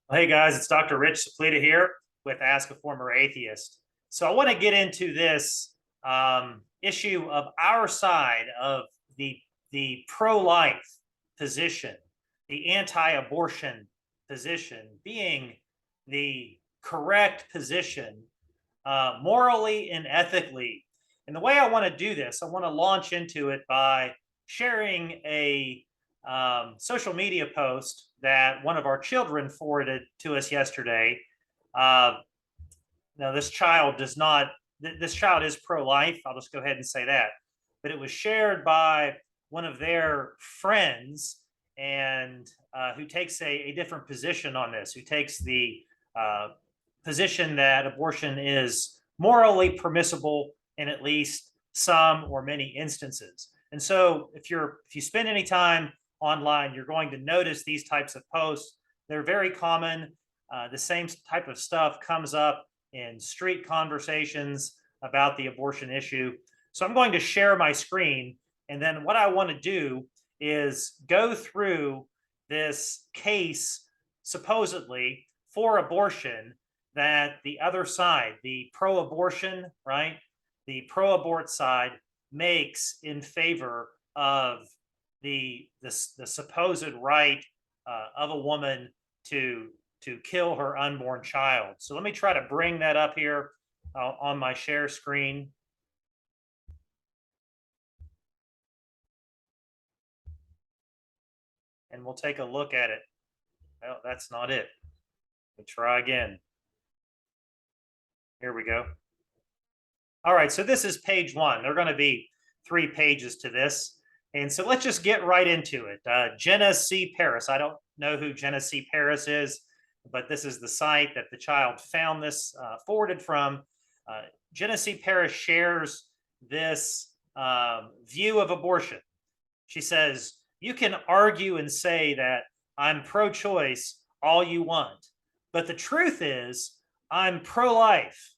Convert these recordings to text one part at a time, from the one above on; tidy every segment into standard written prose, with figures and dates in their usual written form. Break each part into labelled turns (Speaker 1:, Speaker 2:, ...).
Speaker 1: Hey guys, it's Dr. Rich Suplita here with Ask a Former Atheist. So I want to get into this issue of our side of the pro-life position, the anti-abortion position being the correct position morally and ethically. And the way I want to do this, I want to launch into it by sharing a social media post that one of our children forwarded to us yesterday. Now, this child does not, this child is pro-life. I'll just go ahead and say that. But it was shared by one of their friends and who takes a different position on this, who takes the position that abortion is morally permissible in at least some or many instances. And so if you spend any time online, you're going to notice these types of posts. They're very common. The same type of stuff comes up in street conversations about the abortion issue. So I'm going to share my screen. And then what I want to do is go through this case, supposedly for abortion, that the other side, the pro-abortion, right? The pro-abort side makes in favor of the supposed right of a woman to kill her unborn child. So let me try to bring that up here on my share screen. And we'll take a look at it. Well, that's not it. Let me try again. Here we go. All right, so this is page one. There are going to be 3 pages to this. And so let's just get right into it. Jenna C. Paris. I don't know who Jenna C. Paris is, but this is the site that the child found this forwarded from. Jenna C. Paris shares this view of abortion. She says, you can argue and say that I'm pro-choice all you want, but the truth is I'm pro-life,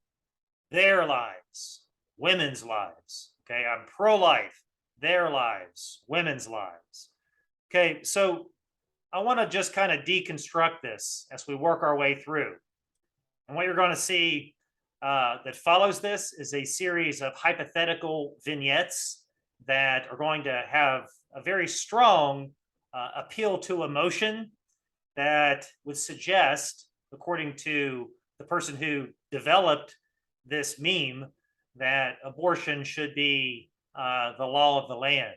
Speaker 1: their lives, women's lives. Okay, I'm pro-life, their lives, women's lives. Okay, so I want to just kind of deconstruct this as we work our way through. And what you're going to see that follows this is a series of hypothetical vignettes that are going to have a very strong appeal to emotion that would suggest, according to the person who developed this meme, that abortion should be the law of the land.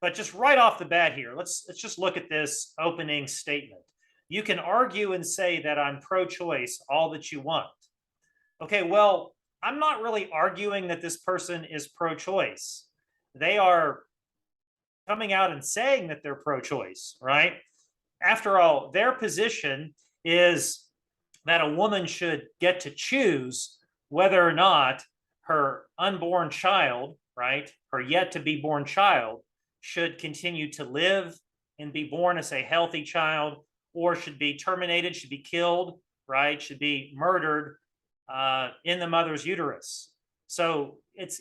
Speaker 1: But just right off the bat here, let's just look at this opening statement. You can argue and say that I'm pro-choice all that you want. Okay, well, I'm not really arguing that this person is pro-choice. They are coming out and saying that they're pro-choice, right? After all, their position is that a woman should get to choose whether or not her unborn child, right, her yet to be born child, should continue to live and be born as a healthy child, or should be terminated, should be killed, right, should be murdered in the mother's uterus. So it's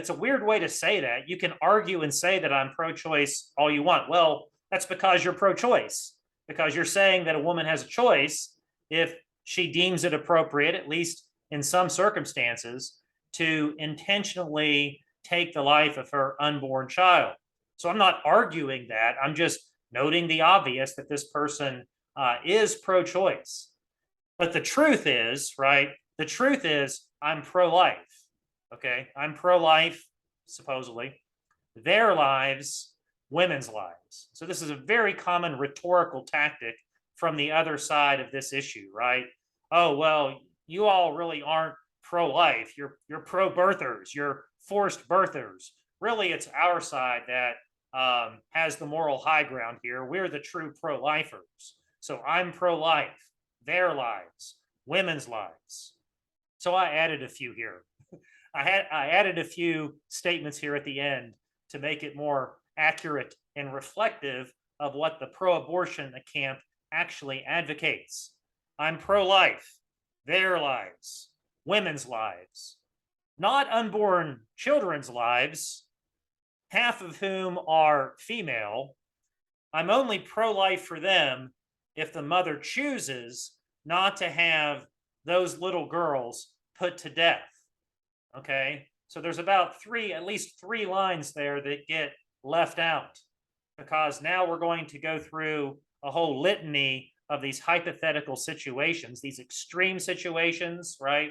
Speaker 1: a weird way to say that. You can argue and say that I'm pro-choice all you want. Well, that's because you're pro-choice, because you're saying that a woman has a choice if she deems it appropriate, at least in some circumstances, to intentionally take the life of her unborn child. So I'm not arguing that. I'm just noting the obvious that this person is pro-choice. But the truth is, right? The truth is I'm pro-life. Okay, I'm pro-life, supposedly. Their lives, women's lives. So this is a very common rhetorical tactic from the other side of this issue, right? Oh, well, you all really aren't pro-life. You're pro-birthers. You're forced birthers. Really, it's our side that has the moral high ground here. We're the true pro-lifers. So I'm pro-life, their lives, women's lives. So I added a few here. I added a few statements here at the end to make it more accurate and reflective of what the pro-abortion camp actually advocates. I'm pro-life, their lives, women's lives, not unborn children's lives, half of whom are female. I'm only pro-life for them if the mother chooses not to have those little girls put to death. Okay, so there's about at least three lines there that get left out, because now we're going to go through a whole litany of these hypothetical situations, these extreme situations, right?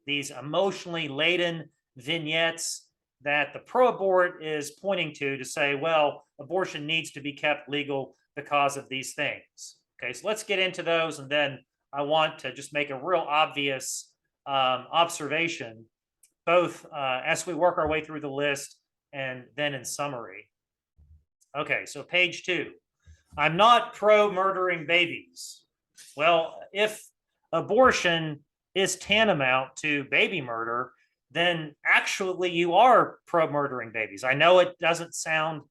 Speaker 1: These emotionally laden vignettes that the pro-abort is pointing to say, well, abortion needs to be kept legal because of these things. Okay, so let's get into those, and then I want to just make a real obvious observation, both as we work our way through the list and then in summary. Okay, so page 2. I'm not pro-murdering babies. Well, if abortion is tantamount to baby murder, then actually you are pro-murdering babies. I know it doesn't sound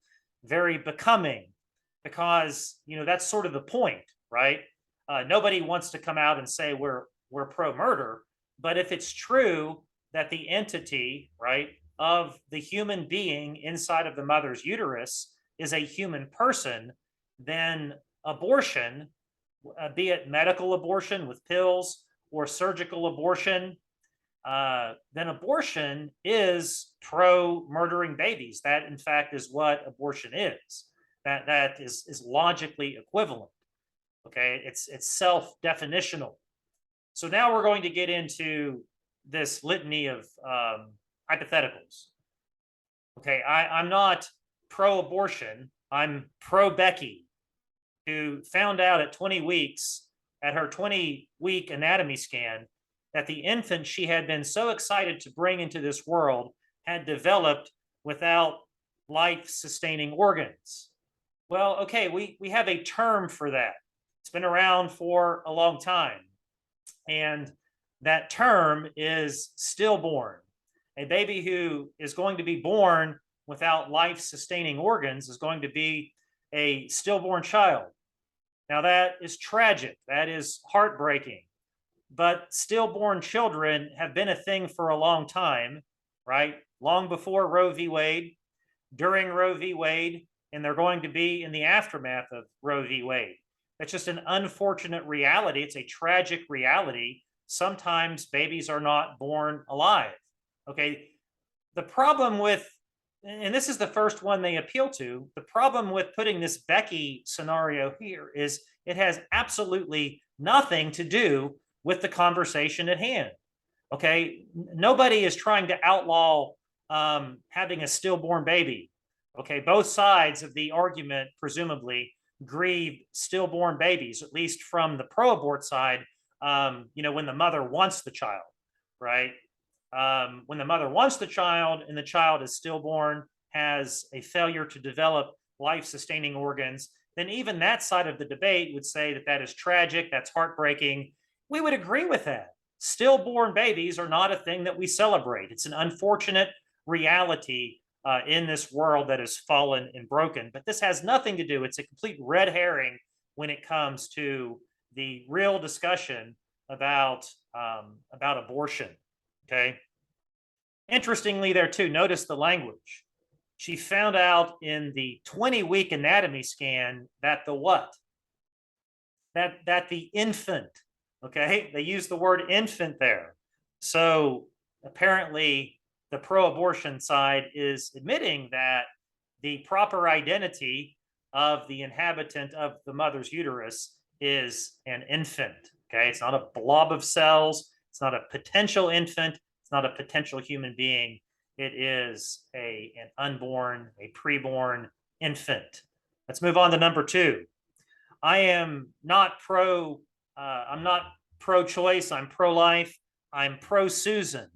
Speaker 1: very becoming, because that's sort of the point, right? Nobody wants to come out and say we're pro-murder, but if it's true that the entity, right, of the human being inside of the mother's uterus is a human person, then abortion, be it medical abortion with pills or surgical abortion, then abortion is pro-murdering babies. That, in fact, is what abortion is. That is logically equivalent. Okay, it's self-definitional. So now we're going to get into this litany of hypotheticals. Okay, I'm not pro-abortion. I'm pro-Becky, who found out at 20 weeks, at her 20-week anatomy scan, that the infant she had been so excited to bring into this world had developed without life-sustaining organs. Well, okay, we have a term for that. It's been around for a long time. And that term is stillborn. A baby who is going to be born without life-sustaining organs is going to be a stillborn child. Now, that is tragic. That is heartbreaking. But stillborn children have been a thing for a long time, right? Long before Roe v. Wade, during Roe v. Wade, and they're going to be in the aftermath of Roe v. Wade. That's just an unfortunate reality. It's a tragic reality. Sometimes babies are not born alive. Okay. The problem with, and this is the first one they appeal to, the problem with putting this Becky scenario here is it has absolutely nothing to do with the conversation at hand. Okay. Nobody is trying to outlaw having a stillborn baby. Okay. Both sides of the argument presumably grieve stillborn babies, at least from the pro-abort side, when the mother wants the child, right? When the mother wants the child and the child is stillborn, has a failure to develop life-sustaining organs, then even that side of the debate would say that that is tragic, that's heartbreaking. We would agree with that. Stillborn babies are not a thing that we celebrate. It's an unfortunate reality in this world that has fallen and broken. But this has nothing to do, it's a complete red herring when it comes to the real discussion about abortion. Okay. Interestingly, there too, notice the language. She found out in the 20-week anatomy scan that the what? That the infant, okay? They use the word infant there. So apparently the pro-abortion side is admitting that the proper identity of the inhabitant of the mother's uterus is an infant, okay? It's not a blob of cells. It's not a potential infant. It's not a potential human being. It is an unborn, a preborn infant. Let's move on to number 2. I am not I'm not pro-choice. I'm pro-life. I'm pro-Susan,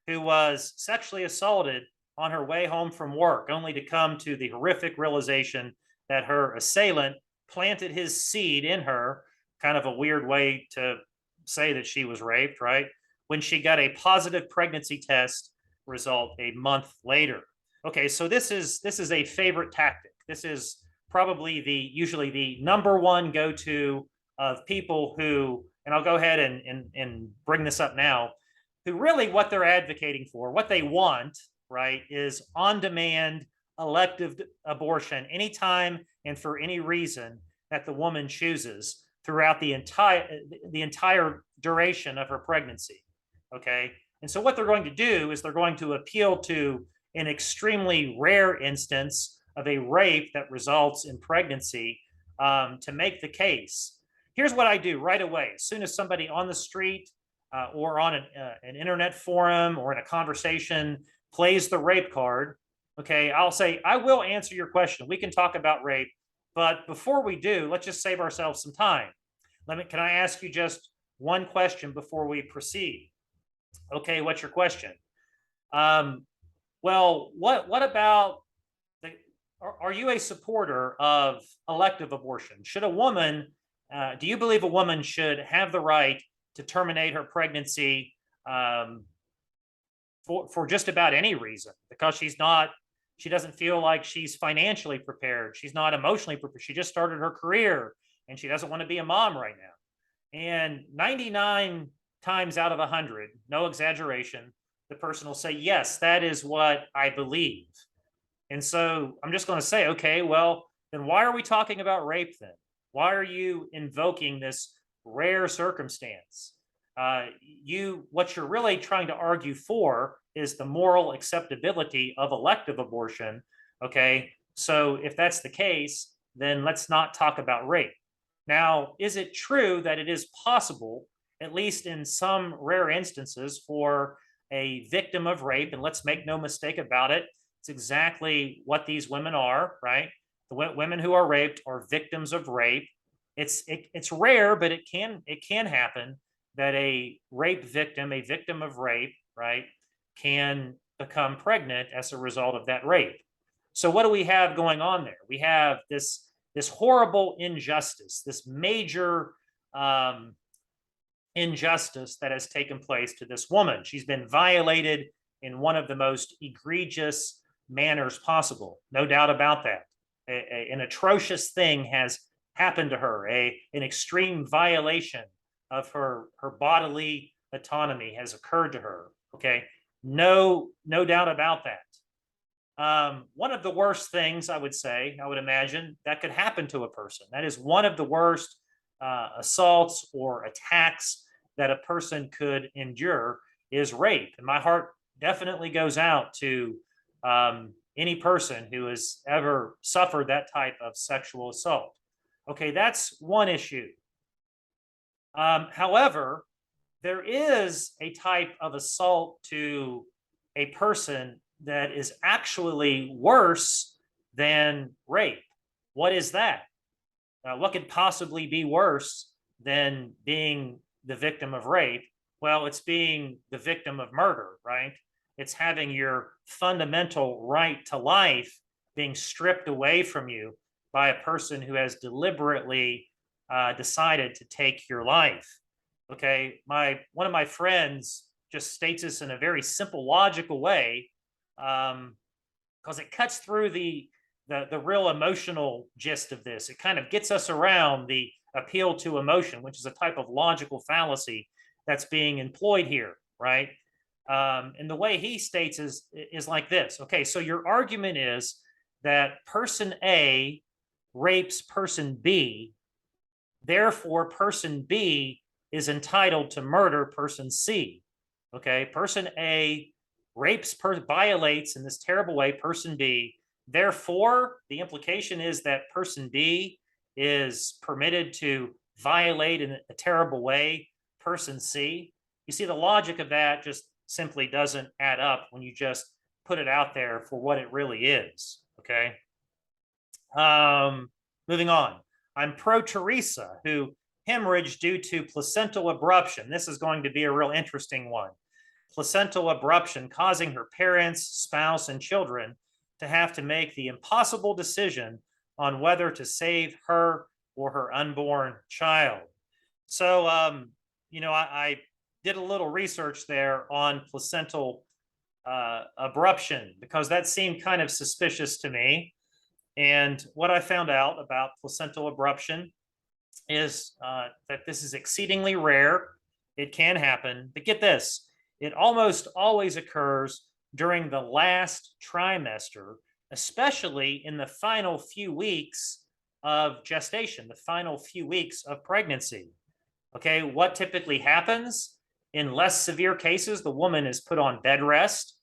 Speaker 1: who was sexually assaulted on her way home from work, only to come to the horrific realization that her assailant planted his seed in her, kind of a weird way to say that she was raped, right? When she got a positive pregnancy test result a month later. Okay, so this is a favorite tactic. This is probably usually the number one go-to of people who, and I'll go ahead and bring this up now, who really what they're advocating for, what they want, right, is on-demand elective abortion anytime and for any reason that the woman chooses. throughout the entire duration of her pregnancy. Okay. And so what they're going to do is they're going to appeal to an extremely rare instance of a rape that results in pregnancy to make the case. Here's what I do right away. As soon as somebody on the street or on an internet forum or in a conversation plays the rape card, okay, I'll say, I will answer your question. We can talk about rape, but before we do, let's just save ourselves some time. Can I ask you just one question before we proceed? Okay, what's your question? Well, what about are you a supporter of elective abortion? Should a woman, do you believe a woman should have the right to terminate her pregnancy for just about any reason? Because she doesn't feel like she's financially prepared. She's not emotionally prepared. She just started her career and she doesn't want to be a mom right now. And 99 times out of 100, no exaggeration, the person will say, yes, that is what I believe. And so I'm just going to say, okay, well, then why are we talking about rape then? Why are you invoking this rare circumstance? What you're really trying to argue for is the moral acceptability of elective abortion. Okay, so if that's the case, then let's not talk about rape. Now, is it true that it is possible, at least in some rare instances, for a victim of rape, and let's make no mistake about it, it's exactly what these women are, right? The women who are raped are victims of rape. It's rare, but it can happen that a rape victim, a victim of rape, right, can become pregnant as a result of that rape. So what do we have going on there? We have this horrible injustice, this major injustice that has taken place to this woman. She's been violated in one of the most egregious manners possible. No doubt about that. An atrocious thing has happened to her. An extreme violation of her bodily autonomy has occurred to her. Okay, no doubt about that. One of the worst things I would imagine that could happen to a person. That is one of the worst assaults or attacks that a person could endure is rape. And my heart definitely goes out to any person who has ever suffered that type of sexual assault. Okay, that's one issue. However, there is a type of assault to a person that is actually worse than rape. What is that? What could possibly be worse than being the victim of rape? Well, it's being the victim of murder, right? It's having your fundamental right to life being stripped away from you by a person who has deliberately decided to take your life. Okay, one of my friends just states this in a very simple, logical way, because it cuts through the real emotional gist of this. It kind of gets us around the appeal to emotion, which is a type of logical fallacy that's being employed here, right? And the way he states is like this. Okay, so your argument is that person A rapes person B, therefore person B is entitled to murder person C. Okay, person A violates in this terrible way person B. Therefore, the implication is that person B is permitted to violate in a terrible way person C. You see, the logic of that just simply doesn't add up when you just put it out there for what it really is. Okay. Moving on. I'm pro Teresa, who hemorrhaged due to placental abruption. This is going to be a real interesting one. Placental abruption causing her parents, spouse, and children to have to make the impossible decision on whether to save her or her unborn child. So, I did a little research there on placental abruption because that seemed kind of suspicious to me. And what I found out about placental abruption is that this is exceedingly rare. It can happen, but get this, it almost always occurs during the last trimester, especially in the final few weeks of gestation, the final few weeks of pregnancy. Okay, what typically happens? In less severe cases, the woman is put on bed rest.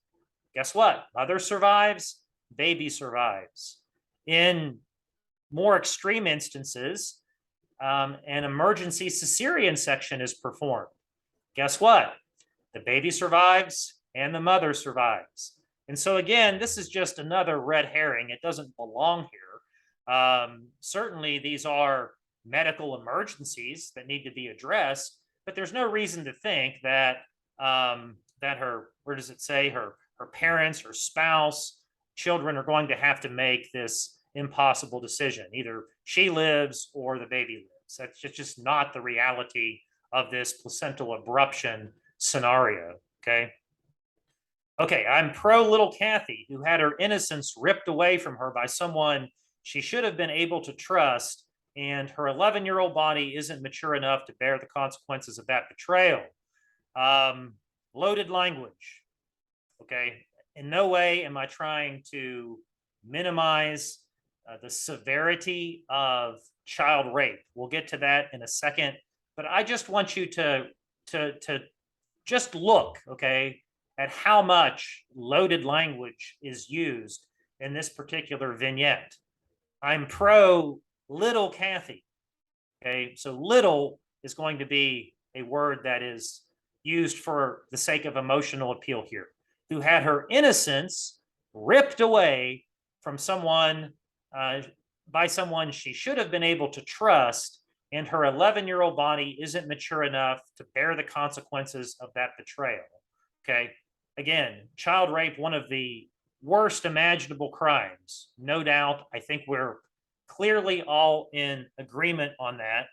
Speaker 1: Guess what? Mother survives, baby survives. In more extreme instances, an emergency cesarean section is performed. Guess what? The baby survives and the mother survives. And so again, this is just another red herring. It doesn't belong here. Certainly, these are medical emergencies that need to be addressed, but there's no reason to think that that her, where does it say, her parents, her spouse, children are going to have to make this impossible decision. Either she lives or the baby lives. That's just not the reality of this placental abruption scenario. Okay. Okay, I'm pro little Kathy, who had her innocence ripped away from her by someone she should have been able to trust, and her 11-year-old body isn't mature enough to bear the consequences of that betrayal. Loaded language. Okay, in no way am I trying to minimize the severity of child rape. We'll get to that in a second, but I just want you to just look, okay, at how much loaded language is used in this particular vignette. I'm pro little Kathy. Okay, so little is going to be a word that is used for the sake of emotional appeal here, who had her innocence ripped away from someone, by someone she should have been able to trust, and her 11-year-old body isn't mature enough to bear the consequences of that betrayal. Okay, again, child rape, one of the worst imaginable crimes, no doubt. I think we're clearly all in agreement on that.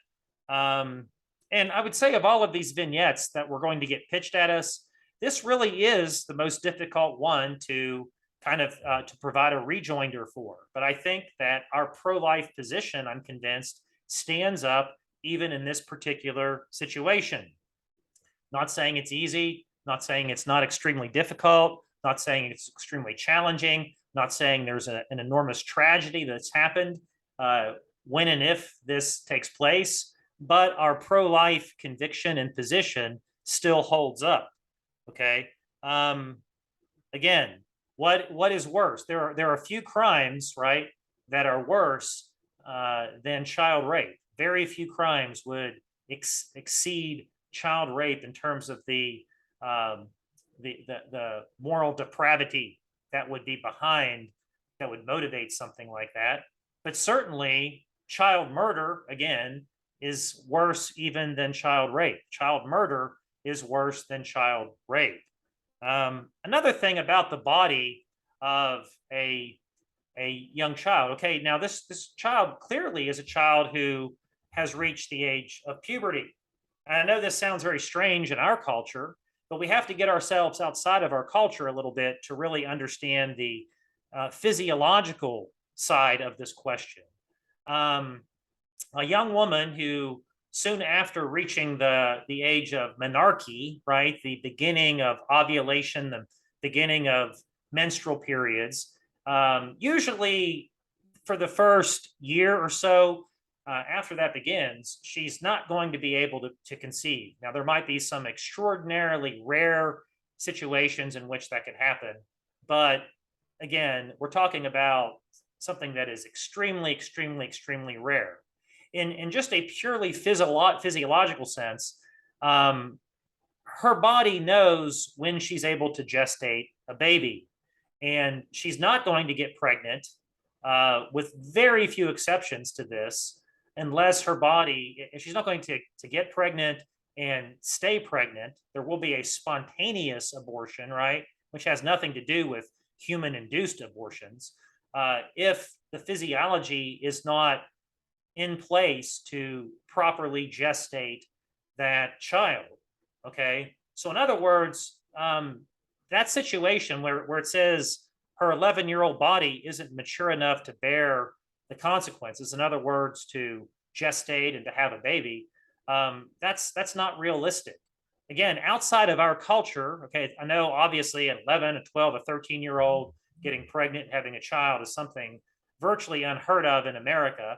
Speaker 1: And I would say, of all of these vignettes that we're going to get pitched at us, this really is the most difficult one to kind of to provide a rejoinder for. But I think that our pro-life position, I'm convinced, stands up even in this particular situation. Not saying it's easy, not saying it's not extremely difficult, not saying it's extremely challenging, not saying there's an enormous tragedy that's happened when and if this takes place, but our pro-life conviction and position still holds up. Okay. Again, what is worse? There are a few crimes, right, that are worse than child rape. Very few crimes would exceed child rape in terms of the moral depravity that would be behind, that would motivate something like that. But certainly, child murder, again, is worse even than child rape. Child murder is worse than child rape. Another thing about the body of a young child. Okay, now this child clearly is a child who has reached the age of puberty. And I know this sounds very strange in our culture, but we have to get ourselves outside of our culture a little bit to really understand the physiological side of this question. A young woman who soon after reaching the age of menarche, right, the beginning of ovulation, the beginning of menstrual periods, usually for the first year or so after that begins, she's not going to be able to conceive. Now, there might be some extraordinarily rare situations in which that could happen, but again, we're talking about something that is extremely, extremely, extremely rare. In just a purely physiological sense, her body knows when she's able to gestate a baby, and she's not going to get pregnant, with very few exceptions to this, unless her body, if she's not going to get pregnant and stay pregnant, there will be a spontaneous abortion, right, which has nothing to do with human-induced abortions. If the physiology is not in place to properly gestate that child. Okay, so in other words, that situation where it says her 11-year-old body isn't mature enough to bear the consequences, in other words, to gestate and to have a baby, that's not realistic. Again, outside of our culture, okay, I know obviously an 11, a 12, a 13-year-old getting pregnant, having a child is something virtually unheard of in America.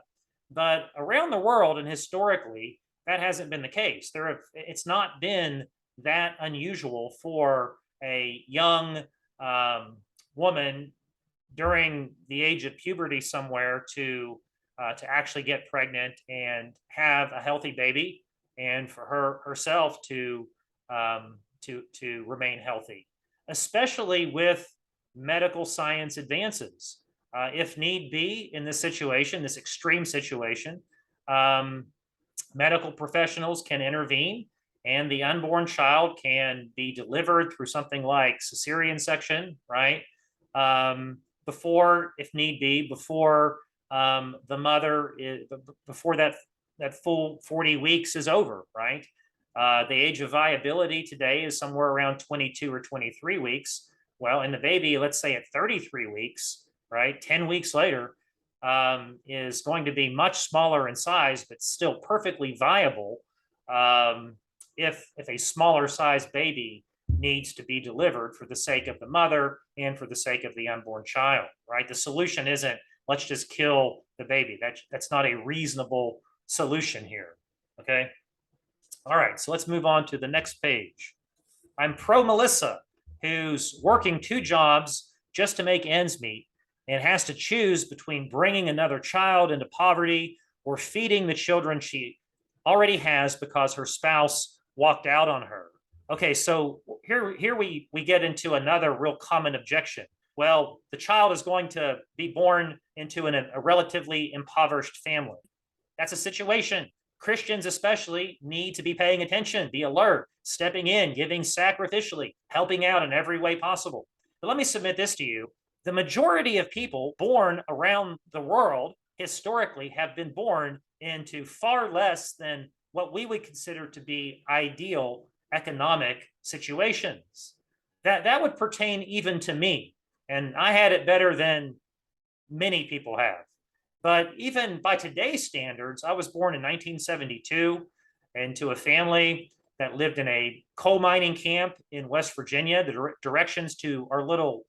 Speaker 1: But around the world and historically, that hasn't been the case. It's not been that unusual for a young woman during the age of puberty somewhere to actually get pregnant and have a healthy baby, and for herself to remain healthy, especially with medical science advances. If need be, in this situation, this extreme situation, um, medical professionals can intervene, and the unborn child can be delivered through something like cesarean section, right? Before, if need be, before the mother is, before that full 40 weeks is over, right? The age of viability today is somewhere around 22 or 23 weeks. Well, in the baby, let's say at 33 weeks, right, 10 weeks later, is going to be much smaller in size, but still perfectly viable if a smaller sized baby needs to be delivered for the sake of the mother and for the sake of the unborn child, right? The solution isn't let's just kill the baby. That's not a reasonable solution here, okay? All right, so let's move on to the next page. I'm pro Melissa, who's working 2 jobs just to make ends meet and has to choose between bringing another child into poverty or feeding the children she already has because her spouse walked out on her. Okay, so here we get into another real common objection. Well, the child is going to be born into a relatively impoverished family. That's a situation. Christians especially need to be paying attention, be alert, stepping in, giving sacrificially, helping out in every way possible. But let me submit this to you. The majority of people born around the world historically have been born into far less than what we would consider to be ideal economic situations. That would pertain even to me. And I had it better than many people have. But even by today's standards, I was born in 1972 into a family that lived in a coal mining camp in West Virginia. The directions to our little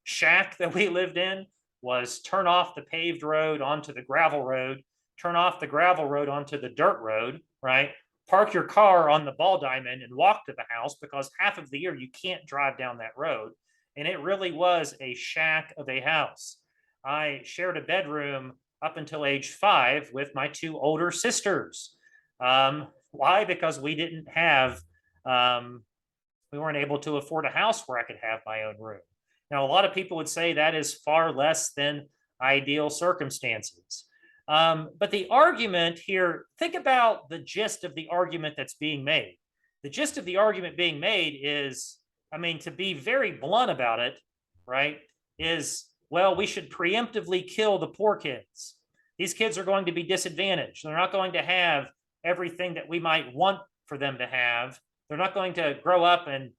Speaker 1: shack that we lived in was turn off the paved road onto the gravel road, turn off the gravel road onto the dirt road, right? Park your car on the ball diamond and walk to the house, because half of the year you can't drive down that road. And it really was a shack of a house. I shared a bedroom up until age 5 with my 2 older sisters. Why? Because we didn't have, we weren't able to afford a house where I could have my own room. Now, a lot of people would say that is far less than ideal circumstances. But the argument here, think about the gist of the argument that's being made. The gist of the argument being made is, I mean, to be very blunt about it, right, is, well, we should preemptively kill the poor kids. These kids are going to be disadvantaged. They're not going to have everything that we might want for them to have. They're not going to grow up in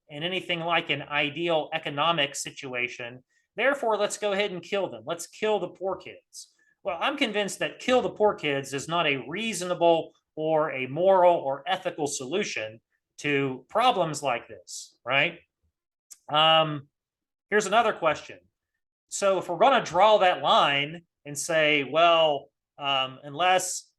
Speaker 1: anything like an ideal economic situation. Therefore, let's go ahead and kill them. Let's kill the poor kids. Well, I'm convinced that kill the poor kids is not a reasonable or a moral or ethical solution to problems like this, right? Here's another question. So if we're going to draw that line and say, well, unless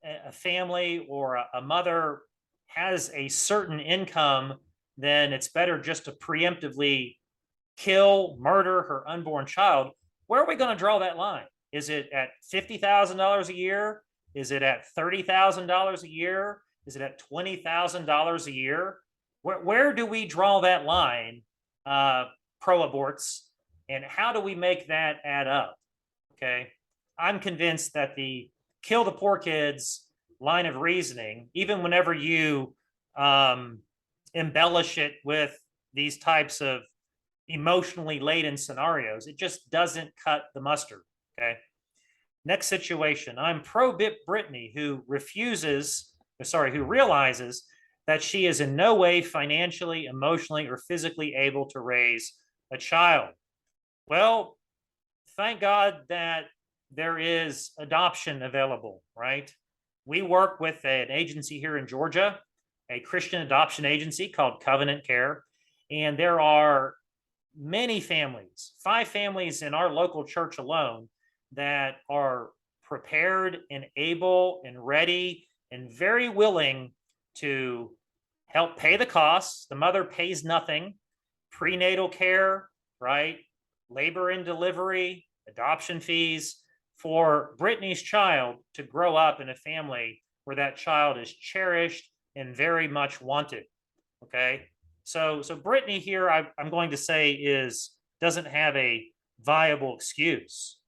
Speaker 1: a family or a mother has a certain income, then it's better just to preemptively kill, murder her unborn child. Where are we going to draw that line? Is it at $50,000 a year? Is it at $30,000 a year? Is it at $20,000 a year? Where do we draw that line, pro-aborts, and how do we make that add up? Okay, I'm convinced that the kill the poor kids line of reasoning, even whenever you embellish it with these types of emotionally laden scenarios, it just doesn't cut the mustard. Okay. Next situation. I'm pro Brittany, who realizes that she is in no way financially, emotionally, or physically able to raise a child. Well, thank God that there is adoption available, right? We work with an agency here in Georgia, a Christian adoption agency called Covenant Care, and there are many families, 5 families in our local church alone, that are prepared and able and ready and very willing to help pay the costs. The mother pays nothing. Prenatal care, right? Labor and delivery, adoption fees for Brittany's child to grow up in a family where that child is cherished and very much wanted. Okay. So Brittany here, I'm going to say doesn't have a viable excuse.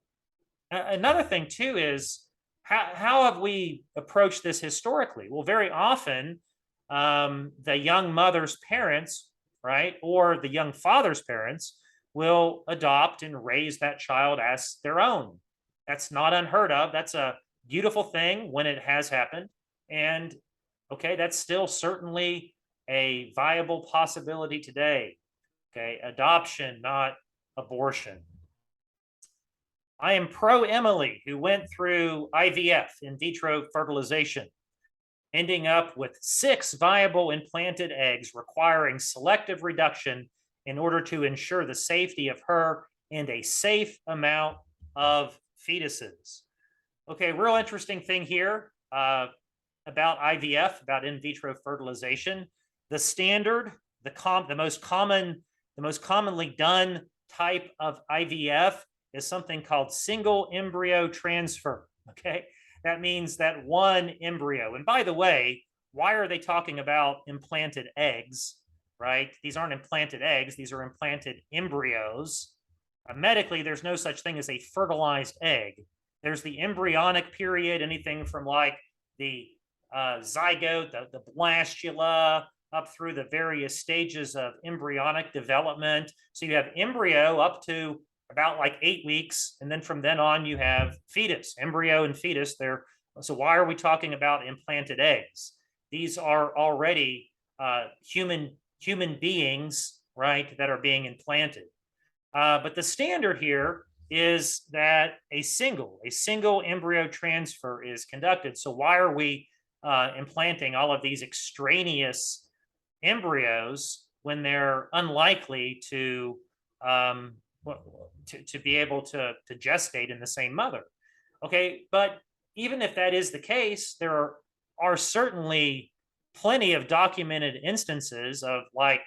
Speaker 1: Another thing too is how have we approached this historically? Well, very often the young mother's parents, right, or the young father's parents will adopt and raise that child as their own. That's not unheard of. That's a beautiful thing when it has happened. And okay, that's still certainly a viable possibility today. Okay, adoption, not abortion. I am pro Emily, who went through IVF, in vitro fertilization, ending up with 6 viable implanted eggs requiring selective reduction in order to ensure the safety of her and a safe amount of fetuses. Okay, real interesting thing here about IVF, about in vitro fertilization. The standard, the most commonly done type of IVF is something called single embryo transfer. Okay, that means that one embryo. And by the way, why are they talking about implanted eggs? Right? These aren't implanted eggs. These are implanted embryos. Medically, there's no such thing as a fertilized egg. There's the embryonic period, anything from like the zygote, the blastula, up through the various stages of embryonic development. So you have embryo up to about like 8 weeks, and then from then on you have fetus, embryo and fetus. So why are we talking about implanted eggs? These are already human beings, right, that are being implanted. But the standard here is that a single embryo transfer is conducted. So why are we implanting all of these extraneous embryos when they're unlikely to be able to gestate in the same mother? Okay, but even if that is the case, there are certainly plenty of documented instances of like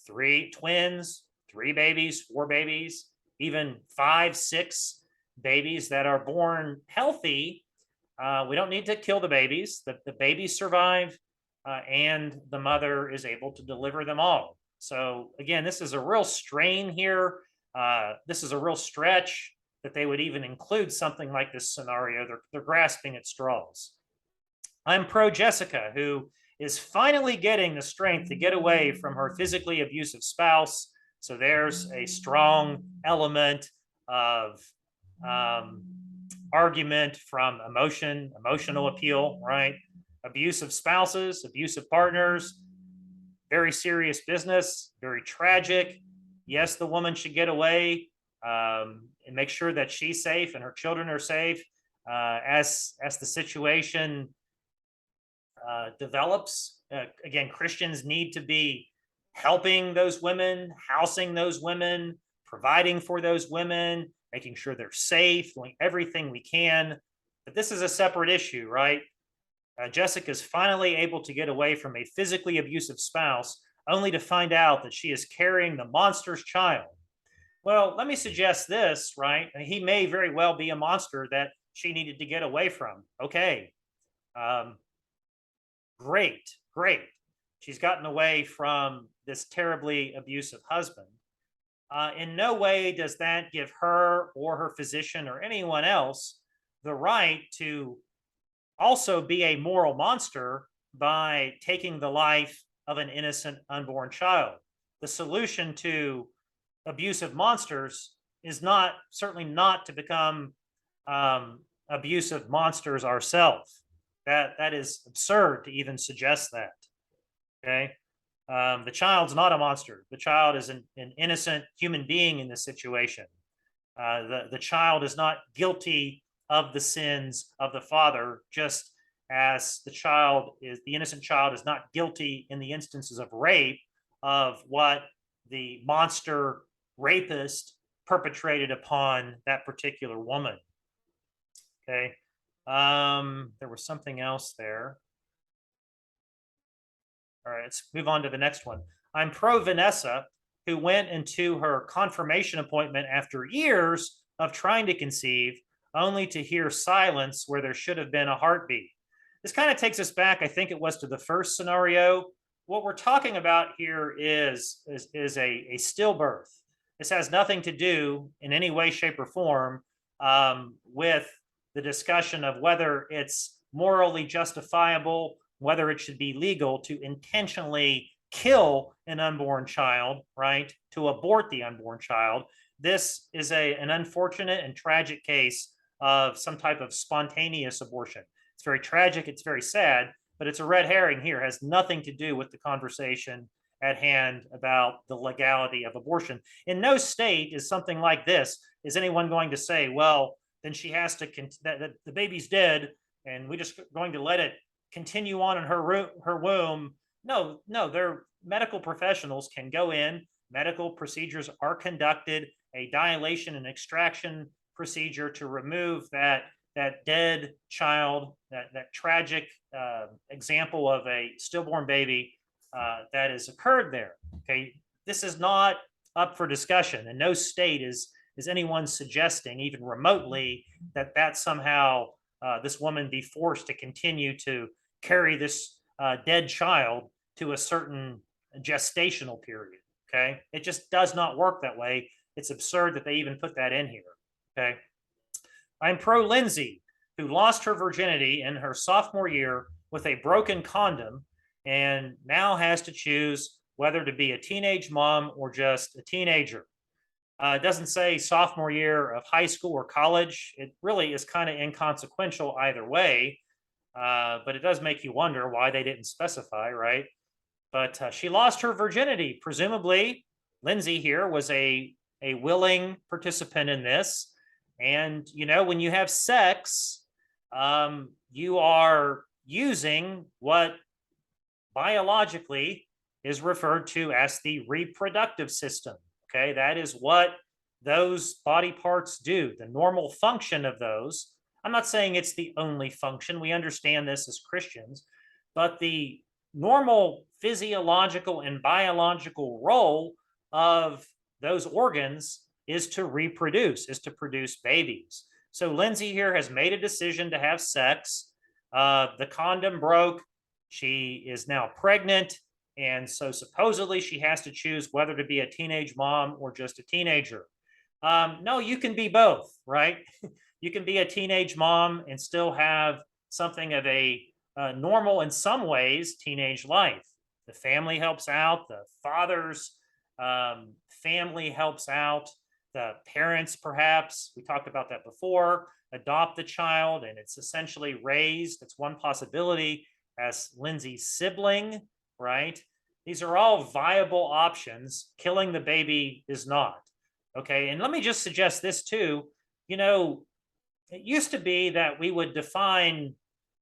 Speaker 1: 3 twins, 3 babies, 4 babies, even 5, 6 babies that are born healthy. We don't need to kill the babies. The babies survive, and the mother is able to deliver them all. So again, this is a real strain here. This is a real stretch that they would even include something like this scenario. They're grasping at straws. I'm pro Jessica, who is finally getting the strength to get away from her physically abusive spouse. So there's a strong element of argument from emotional appeal, right? Abusive spouses, abusive partners, very serious business, very tragic. Yes, the woman should get away and make sure that she's safe and her children are safe as the situation develops. Again, Christians need to be helping those women, housing those women, providing for those women, making sure they're safe, doing everything we can. But this is a separate issue, right? Jessica's finally able to get away from a physically abusive spouse, only to find out that she is carrying the monster's child. Well, let me suggest this, right? He may very well be a monster that she needed to get away from. Okay. Great. She's gotten away from this terribly abusive husband. In no way does that give her or her physician or anyone else the right to also be a moral monster by taking the life of an innocent unborn child. The solution to abusive monsters is certainly not to become abusive monsters ourselves. That is absurd to even suggest that. Okay, the child's not a monster. The child is an innocent human being in this situation. The child is not guilty of the sins of the father, just as the innocent child is not guilty in the instances of rape of what the monster rapist perpetrated upon that particular woman. Okay. There was something else there. All right, let's move on to the next one. I'm pro Vanessa, who went into her confirmation appointment after years of trying to conceive, only to hear silence where there should have been a heartbeat. This kind of takes us back, I think it was to the first scenario. What we're talking about here is a stillbirth. This has nothing to do in any way, shape, or form with the discussion of whether it's morally justifiable, whether it should be legal to intentionally kill an unborn child, right? To abort the unborn child. This is an unfortunate and tragic case of some type of spontaneous abortion. It's very tragic, it's very sad, but it's a red herring here. It has nothing to do with the conversation at hand about the legality of abortion. In no state is something like this. Is anyone going to say, well, then she has to, that the baby's dead and we're just going to let it continue on in her womb? No, their medical professionals can go in, medical procedures are conducted, a dilation and extraction procedure to remove that dead child, that tragic example of a stillborn baby that has occurred there. Okay, this is not up for discussion, and no state is anyone suggesting, even remotely, that somehow this woman be forced to continue to carry this dead child to a certain gestational period. Okay, it just does not work that way. It's absurd that they even put that in here. Okay, I'm pro Lindsay, who lost her virginity in her sophomore year with a broken condom and now has to choose whether to be a teenage mom or just a teenager. It doesn't say sophomore year of high school or college. It really is kind of inconsequential either way, but it does make you wonder why they didn't specify, right? But she lost her virginity. Presumably, Lindsay here was a willing participant in this. And, you know, when you have sex, you are using what biologically is referred to as the reproductive system. Okay, that is what those body parts do, the normal function of those. I'm not saying it's the only function. We understand this as Christians, but the normal physiological and biological role of those organs is to reproduce, is to produce babies. So Lindsay here has made a decision to have sex. The condom broke. She is now pregnant. And so supposedly she has to choose whether to be a teenage mom or just a teenager. No, you can be both, right? You can be a teenage mom and still have something of a normal, in some ways, teenage life. The family helps out. The father's family helps out. The parents, perhaps, we talked about that before, adopt the child and it's essentially raised. It's one possibility as Lindsay's sibling, right? These are all viable options. Killing the baby is not. Okay, and let me just suggest this too. You know, it used to be that we would define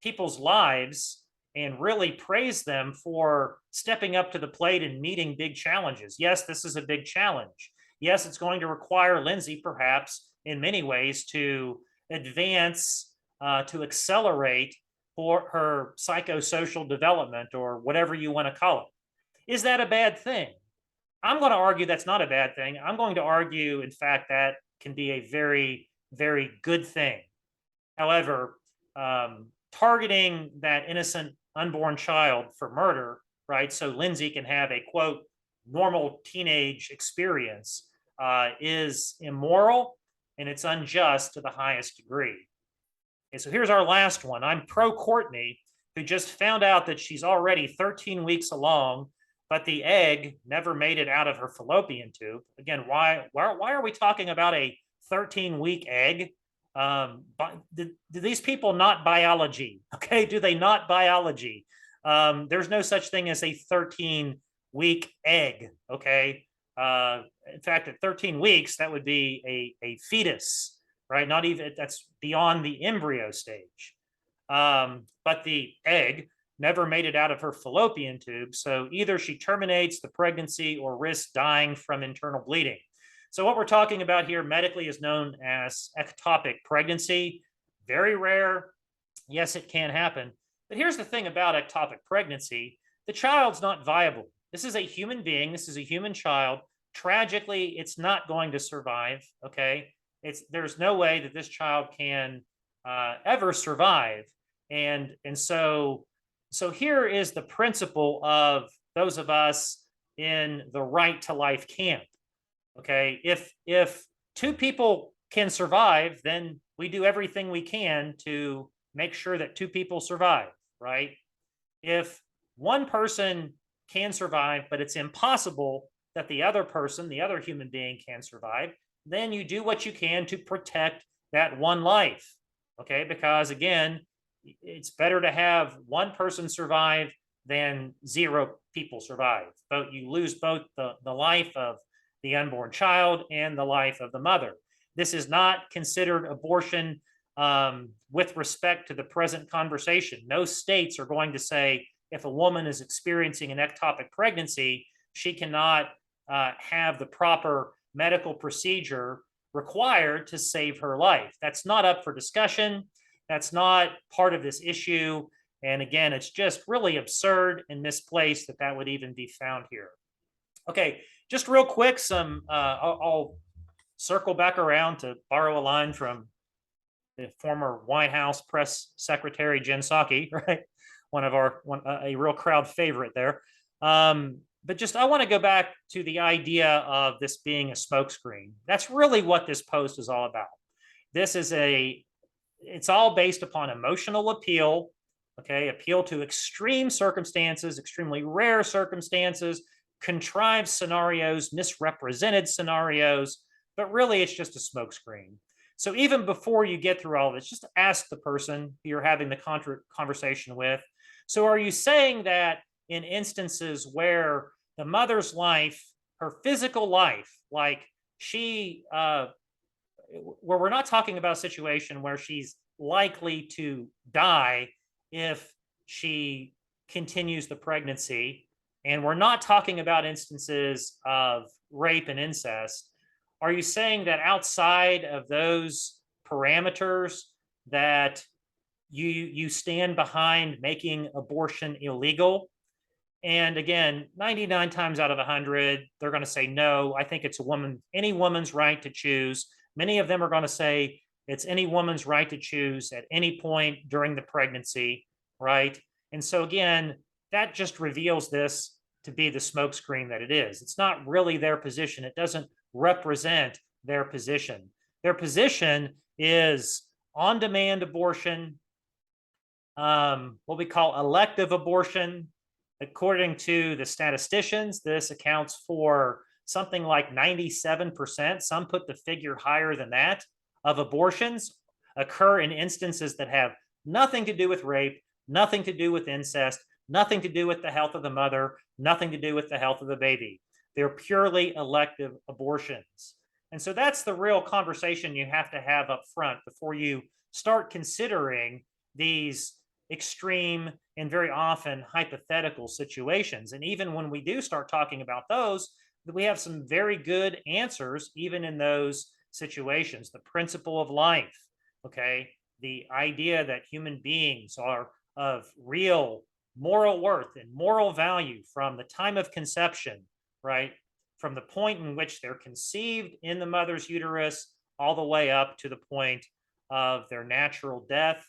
Speaker 1: people's lives and really praise them for stepping up to the plate and meeting big challenges. Yes, this is a big challenge. Yes, it's going to require Lindsay, perhaps, in many ways, to advance, to accelerate for her psychosocial development or whatever you want to call it. Is that a bad thing? I'm going to argue that's not a bad thing. I'm going to argue, in fact, that can be a very, very good thing. However, targeting that innocent unborn child for murder, right, so Lindsay can have a, quote, normal teenage experience is immoral and it's unjust to the highest degree. Okay, so here's our last one. I'm pro Courtney, who just found out that she's already 13 weeks along, but the egg never made it out of her fallopian tube. Again, why are we talking about a 13-week egg? Do these people not biology? Okay, do they not biology? There's no such thing as a 13-week egg, okay? In fact, at 13 weeks, that would be a fetus, right? Not even, that's beyond the embryo stage. But the egg never made it out of her fallopian tube. So either she terminates the pregnancy or risks dying from internal bleeding. So what we're talking about here medically is known as ectopic pregnancy. very rare. Yes, it can happen. But here's the thing about ectopic pregnancy. The child's not viable. This is a human being. This is a human child. Tragically, it's not going to survive. Okay. There's no way that this child can ever survive. And so here is the principle of those of us in the right to life camp. Okay. If two people can survive, then we do everything we can to make sure that two people survive, right? If one person can survive, but it's impossible that the other person, the other human being, can survive, then you do what you can to protect that one life. Okay, because again, it's better to have one person survive than 0 people survive. But you lose both the life of the unborn child and the life of the mother. This is not considered abortion with respect to the present conversation. No states are going to say if a woman is experiencing an ectopic pregnancy, she cannot have the proper medical procedure required to save her life. That's not up for discussion. That's not part of this issue. And again, it's just really absurd and misplaced that that would even be found here. Okay, just real quick, I'll circle back around to borrow a line from the former White House press secretary, Jen Psaki, right? A real crowd favorite there. But just, I want to go back to the idea of this being a smokescreen. That's really what this post is all about. It's all based upon emotional appeal, okay? Appeal to extreme circumstances, extremely rare circumstances, contrived scenarios, misrepresented scenarios, but really it's just a smokescreen. So even before you get through all of this, just ask the person you're having the conversation with. So are you saying that in instances where the mother's life, her physical life, like where we're not talking about a situation where she's likely to die if she continues the pregnancy, and we're not talking about instances of rape and incest, are you saying that outside of those parameters that you stand behind making abortion illegal? And again, 99 times out of 100, they're going to say, no, I think it's any woman's right to choose. Many of them are going to say it's any woman's right to choose at any point during the pregnancy, right? And so again, that just reveals this to be the smokescreen that it is. It's not really their position. It doesn't represent their position. Their position is on-demand abortion, what we call elective abortion. According to the statisticians, this accounts for something like 97%. Some put the figure higher than that of abortions occur in instances that have nothing to do with rape, nothing to do with incest, nothing to do with the health of the mother, nothing to do with the health of the baby. They're purely elective abortions. And so that's the real conversation you have to have up front before you start considering these extreme and very often hypothetical situations. And even when we do start talking about those, we have some very good answers even in those situations. The principle of life, okay? The idea that human beings are of real moral worth and moral value from the time of conception, right? From the point in which they're conceived in the mother's uterus all the way up to the point of their natural death.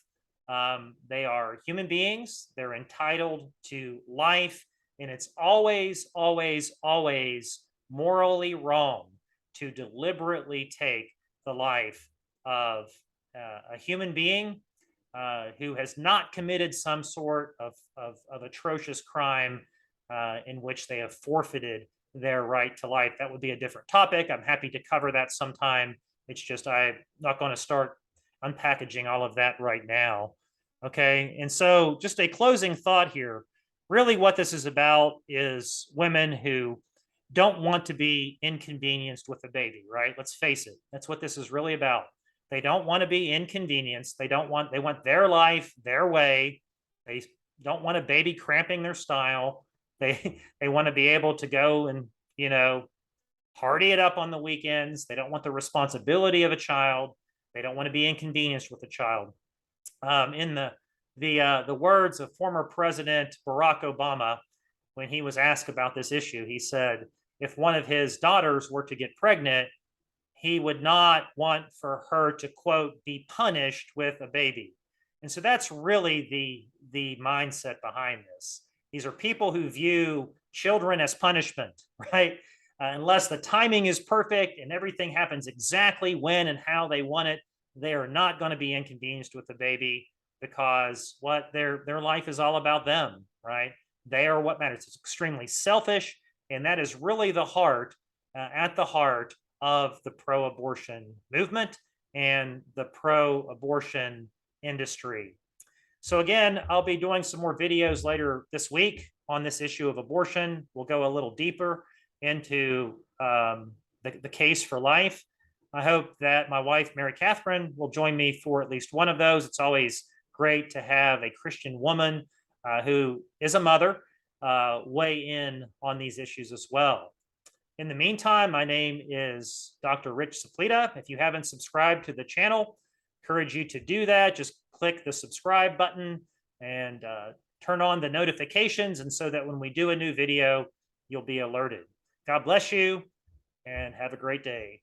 Speaker 1: They are human beings. They're entitled to life. And it's always, always, always morally wrong to deliberately take the life of a human being who has not committed some sort of atrocious crime in which they have forfeited their right to life. That would be a different topic. I'm happy to cover that sometime. It's just I'm not going to start unpackaging all of that right now. Okay, and so just a closing thought here. Really what this is about is women who don't want to be inconvenienced with a baby, right? Let's face it. That's what this is really about. They don't want to be inconvenienced. They want their life, their way. They don't want a baby cramping their style. They want to be able to go and, party it up on the weekends. They don't want the responsibility of a child. They don't want to be inconvenienced with a child. in the words of former President Barack Obama, when he was asked about this issue, he said, if one of his daughters were to get pregnant, he would not want for her to, quote, be punished with a baby. And so that's really the mindset behind this. These are people who view children as punishment, right? Unless the timing is perfect and everything happens exactly when and how they want it, they are not going to be inconvenienced with the baby, because what their life is all about them, right? They are what matters. It's extremely selfish, and that is really the heart, at the heart of the pro-abortion movement and the pro-abortion industry. So again, I'll be doing some more videos later this week on this issue of abortion. We'll go a little deeper into the case for life. I hope that my wife, Mary Catherine, will join me for at least one of those. It's always great to have a Christian woman who is a mother weigh in on these issues as well. In the meantime, my name is Dr. Rich Suplita. If you haven't subscribed to the channel, I encourage you to do that. Just click the subscribe button and turn on the notifications, and so that when we do a new video, you'll be alerted. God bless you and have a great day.